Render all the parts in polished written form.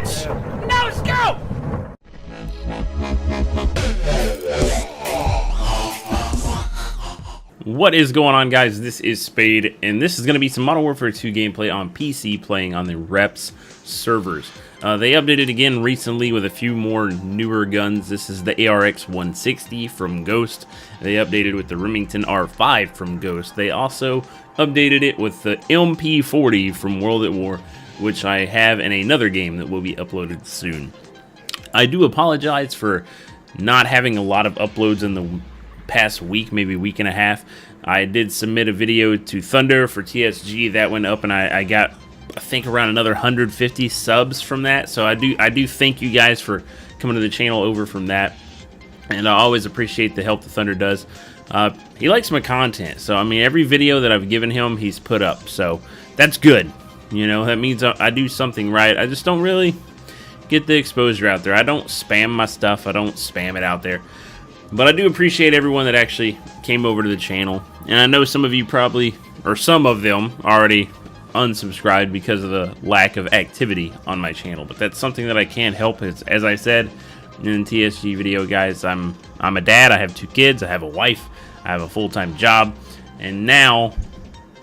bitch! No scope! What is going on, guys? This is Spade, and this is going to be some Modern Warfare 2 gameplay on PC playing on the Reps servers. They updated again recently with a few more newer guns. This is the ARX 160 from Ghost. They updated with the Remington R5 from Ghost. They also updated it with the MP40 from World at War, which I have in another game that will be uploaded soon. I do apologize for not having a lot of uploads in the past week, maybe week and a half. I did submit a video to Thunder for TSG that went up, and I got, I think, around another 150 subs from that. So I do thank you guys for coming to the channel over from that, and I always appreciate the help that Thunder does. He likes my content, so I mean, every video that I've given him, he's put up, so that's good. You know, that means I do something right. I just don't really get the exposure out there. I don't spam my stuff. I don't spam it out there. But I do appreciate everyone that actually came over to the channel. And I know some of you probably, or some of them, already unsubscribed because of the lack of activity on my channel. But that's something that I can't help. As I said in the TSG video, guys, I'm a dad. I have 2 kids. I have a wife. I have a full-time job. And now,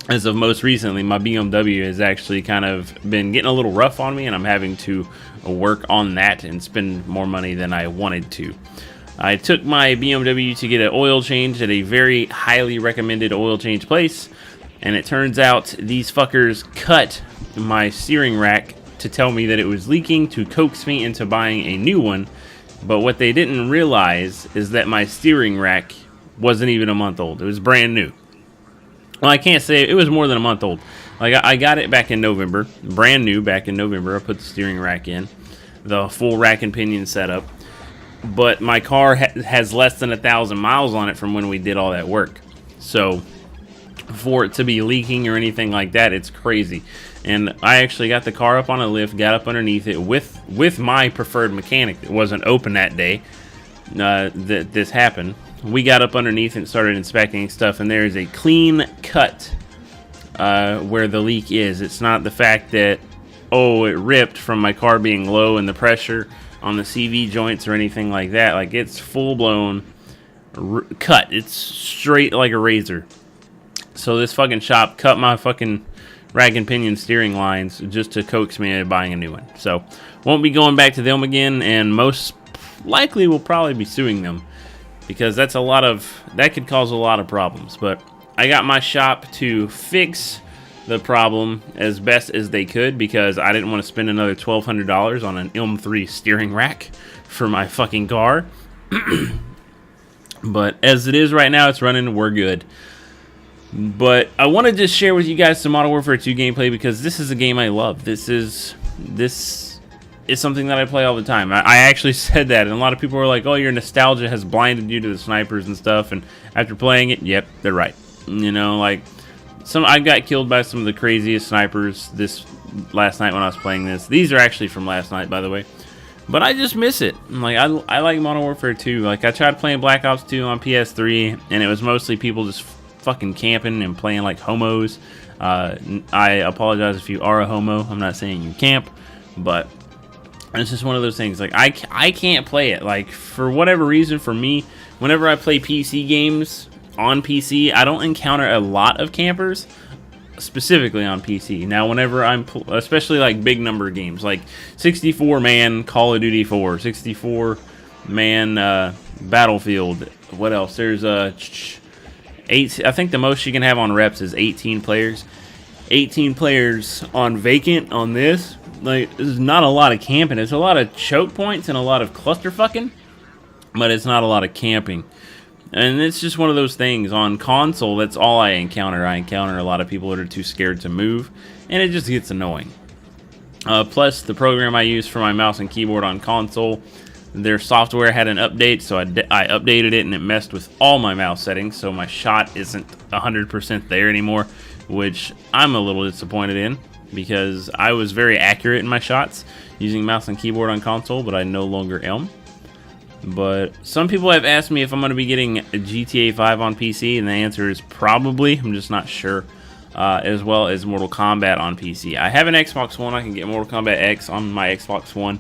as of most recently, my BMW has actually kind of been getting a little rough on me. And I'm having to work on that and spend more money than I wanted to. I took my BMW to get an oil change at a very highly recommended oil change place, and it turns out these fuckers cut my steering rack to tell me that it was leaking to coax me into buying a new one. But what they didn't realize is that my steering rack wasn't even a month old. It was brand new. Well, I can't say it was more than a month old. Like, I got it back in November, brand new back in November. I put the steering rack in, the full rack and pinion setup. But my car has less than 1,000 miles on it from when we did all that work. So for it to be leaking or anything like that, it's crazy. And I actually got the car up on a lift, got up underneath it with my preferred mechanic that wasn't open that day that this happened. We got up underneath and started inspecting stuff, and there is a clean cut where the leak is. It's not the fact that, oh, it ripped from my car being low and the pressure on the CV joints or anything like that. Like, it's full-blown cut. It's straight like a razor. So this fucking shop cut my fucking rag and pinion steering lines just to coax me into buying a new one. So won't be going back to them again, and most likely will probably be suing them, because that's that could cause a lot of problems. But I got my shop to fix the problem as best as they could, because I didn't want to spend another $1,200 on an M3 steering rack for my fucking car. But as it is right now, it's running. We're good. But I want to just share with you guys some Modern Warfare 2 gameplay, because this is a game I love. This is something that I play all the time. I actually said that, and a lot of people were like, oh, your nostalgia has blinded you to the snipers and stuff. And after playing it, yep, they're right. You know, like, I got killed by some of the craziest snipers last night when I was playing this. These are actually from last night, by the way. But I just miss it. Like, I like Modern Warfare 2. Like, I tried playing Black Ops 2 on PS3, and it was mostly people just fucking camping and playing like homos. I apologize if you are a homo. I'm not saying you camp, but it's just one of those things. Like, I can't play it. Like, for whatever reason, for me, whenever I play PC games on PC, I don't encounter a lot of campers, specifically on PC. Now, whenever I'm, especially like big number games, like 64-man Call of Duty 4, 64-man Battlefield, what else? There's 8, I think the most you can have on Reps is 18 players. 18 players on Vacant on this, like, there's not a lot of camping. It's a lot of choke points and a lot of cluster fucking, but it's not a lot of camping. And it's just one of those things. On console, that's all I encounter. I encounter a lot of people that are too scared to move, and it just gets annoying. Plus, the program I use for my mouse and keyboard on console, their software had an update, so I updated it, and it messed with all my mouse settings, so my shot isn't 100% there anymore, which I'm a little disappointed in, because I was very accurate in my shots using mouse and keyboard on console, but I no longer am. But some people have asked me if I'm going to be getting a GTA 5 on PC, and the answer is probably. I'm just not sure. as well as Mortal Kombat on PC. I have an Xbox One. I can get Mortal Kombat X on my Xbox One,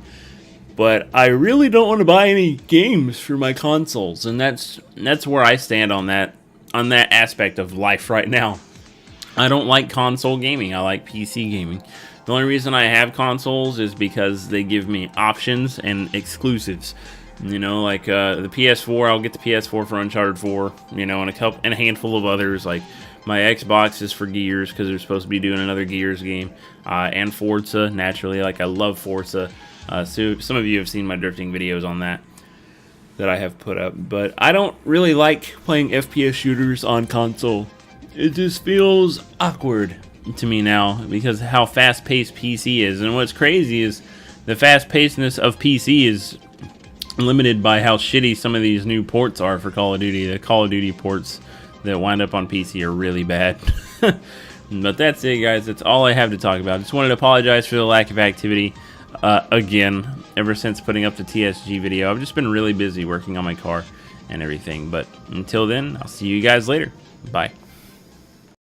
but I really don't want to buy any games for my consoles, and that's where I stand on that aspect of life right now. I don't like console gaming. I like PC gaming. The only reason I have consoles is because they give me options and exclusives. You know, like the PS4, I'll get the PS4 for Uncharted 4, you know, and a handful of others. Like my Xbox is for Gears because they're supposed to be doing another Gears game, and Forza, naturally. Like I love Forza. So some of you have seen my drifting videos on that I have put up. But I don't really like playing FPS shooters on console. It just feels awkward to me now because of how fast-paced PC is. And what's crazy is the fast-pacedness of PC is limited by how shitty some of these new ports are for Call of Duty. The Call of Duty ports that wind up on PC are really bad. But that's it, guys. That's all I have to talk about. Just wanted to apologize for the lack of activity again ever since putting up the TSG video. I've just been really busy working on my car and everything. But until then, I'll see you guys later. Bye.